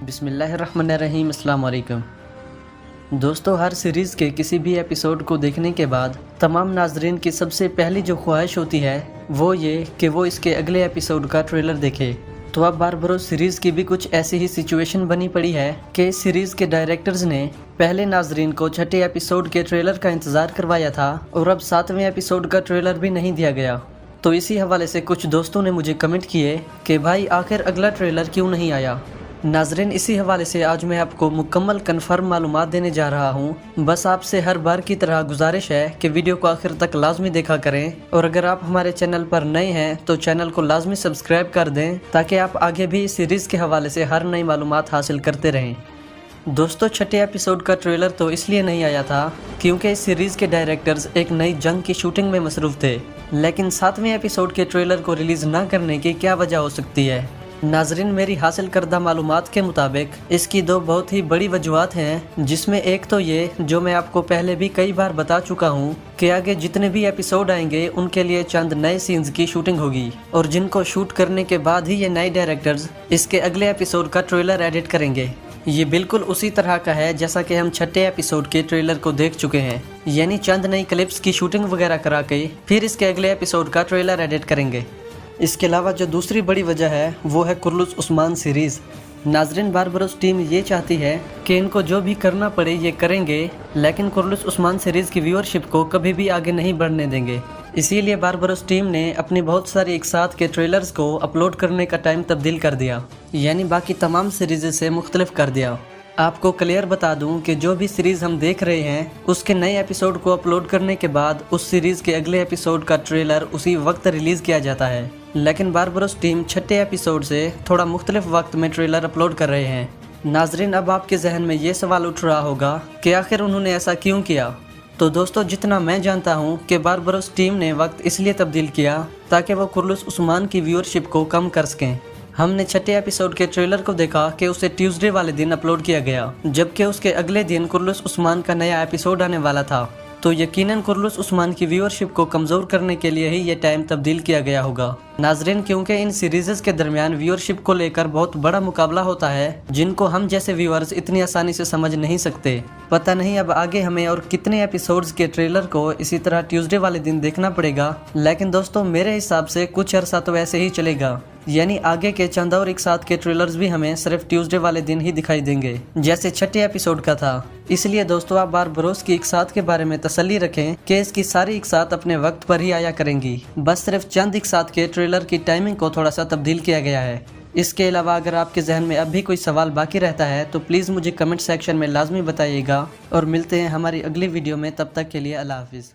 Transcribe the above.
بسم اللہ الرحمن الرحیم۔ السلام علیکم دوستو، ہر سیریز کے کسی بھی ایپیسوڈ کو دیکھنے کے بعد تمام ناظرین کی سب سے پہلی جو خواہش ہوتی ہے وہ یہ کہ وہ اس کے اگلے ایپیسوڈ کا ٹریلر دیکھے۔ تو اب باربروس سیریز کی بھی کچھ ایسی ہی سچویشن بنی پڑی ہے کہ اس سیریز کے ڈائریکٹرز نے پہلے ناظرین کو چھٹے ایپیسوڈ کے ٹریلر کا انتظار کروایا تھا اور اب 7ویں ایپیسوڈ کا ٹریلر بھی نہیں دیا گیا۔ تو اسی حوالے سے کچھ دوستوں نے مجھے کمنٹ کیے کہ بھائی آخر اگلا ٹریلر کیوں نہیں آیا۔ ناظرین، اسی حوالے سے آج میں آپ کو مکمل کنفرم معلومات دینے جا رہا ہوں۔ بس آپ سے ہر بار کی طرح گزارش ہے کہ ویڈیو کو آخر تک لازمی دیکھا کریں، اور اگر آپ ہمارے چینل پر نئے ہیں تو چینل کو لازمی سبسکرائب کر دیں تاکہ آپ آگے بھی اس سیریز کے حوالے سے ہر نئی معلومات حاصل کرتے رہیں۔ دوستو، چھٹے ایپیسوڈ کا ٹریلر تو اس لیے نہیں آیا تھا کیونکہ اس سیریز کے ڈائریکٹرز ایک نئی جنگ کی شوٹنگ میں مصروف تھے، لیکن 7ویں ایپیسوڈ کے ٹریلر کو ریلیز نہ کرنے کی کیا وجہ ہو سکتی ہے؟ ناظرین، میری حاصل کردہ معلومات کے مطابق اس کی دو بہت ہی بڑی وجوہات ہیں، جس میں ایک تو یہ جو میں آپ کو پہلے بھی کئی بار بتا چکا ہوں کہ آگے جتنے بھی ایپیسوڈ آئیں گے ان کے لیے چند نئے سینز کی شوٹنگ ہوگی، اور جن کو شوٹ کرنے کے بعد ہی یہ نئے ڈائریکٹرز اس کے اگلے ایپیسوڈ کا ٹریلر ایڈٹ کریں گے۔ یہ بالکل اسی طرح کا ہے جیسا کہ ہم چھٹے ایپیسوڈ کے ٹریلر کو دیکھ چکے ہیں، یعنی چند نئی کلپس کی شوٹنگ وغیرہ کرا کے پھر اس کے اگلے ایپیسوڈ کا ٹریلر ایڈٹ کریں گے۔ اس کے علاوہ جو دوسری بڑی وجہ ہے وہ ہے کرلس عثمان سیریز۔ ناظرین، باربروس ٹیم یہ چاہتی ہے کہ ان کو جو بھی کرنا پڑے یہ کریں گے، لیکن کرلس عثمان سیریز کی ویورشپ کو کبھی بھی آگے نہیں بڑھنے دیں گے۔ اسی لیے باربروس ٹیم نے اپنی بہت ساری ایک ساتھ کے ٹریلرز کو اپلوڈ کرنے کا ٹائم تبدیل کر دیا، یعنی باقی تمام سیریز سے مختلف کر دیا۔ آپ کو کلیئر بتا دوں کہ جو بھی سیریز ہم دیکھ رہے ہیں اس کے نئے ایپیسوڈ کو اپلوڈ کرنے کے بعد اس سیریز کے اگلے ایپیسوڈ کا ٹریلر اسی وقت ریلیز کیا جاتا ہے، لیکن باربروس ٹیم چھٹے ایپیسوڈ سے تھوڑا مختلف وقت میں ٹریلر اپلوڈ کر رہے ہیں۔ ناظرین، اب آپ کے ذہن میں یہ سوال اٹھ رہا ہوگا کہ آخر انہوں نے ایسا کیوں کیا؟ تو دوستو، جتنا میں جانتا ہوں کہ باربروس ٹیم نے وقت اس لیے تبدیل کیا تاکہ وہ کرلس عثمان کی ویورشپ کو کم کر سکیں۔ ہم نے چھٹے ایپیسوڈ کے ٹریلر کو دیکھا کہ اسے ٹیوزڈے والے دن اپلوڈ کیا گیا، جبکہ اس کے اگلے دن کرلس عثمان کا نیا ایپیسوڈ آنے والا تھا، تو یقیناً کرلس عثمان کی ویورشپ کو کمزور کرنے کے لیے ہی یہ ٹائم تبدیل کیا گیا ہوگا۔ ناظرین، کیونکہ ان سیریزز کے درمیان ویورشپ کو لے کر بہت بڑا مقابلہ ہوتا ہے جن کو ہم جیسے ویورز اتنی آسانی سے سمجھ نہیں سکتے۔ پتہ نہیں اب آگے ہمیں اور کتنے ایپیسوڈز کے ٹریلر کو اسی طرح ٹیوزڈے والے دن دیکھنا پڑے گا، لیکن دوستو میرے حساب سے کچھ عرصہ تو ایسے ہی چلے گا، یعنی آگے کے چند اور ایک ساتھ کے ٹریلرز بھی ہمیں صرف ٹیوزڈے والے دن ہی دکھائی دیں گے جیسے چھٹے ایپیسوڈ کا تھا۔ اس لیے دوستو، آپ باربروس کی ایک ساتھ کے بارے میں تسلی رکھیں کہ اس کی ساری ایک ساتھ اپنے وقت پر ہی آیا کریں گی، بس صرف چند ایک ساتھ کے ٹریلر کی ٹائمنگ کو تھوڑا سا تبدیل کیا گیا ہے۔ اس کے علاوہ اگر آپ کے ذہن میں اب بھی کوئی سوال باقی رہتا ہے تو پلیز مجھے کمنٹ سیکشن میں لازمی بتائیے گا، اور ملتے ہیں ہماری اگلی ویڈیو میں، تب تک کے لیے اللہ حافظ۔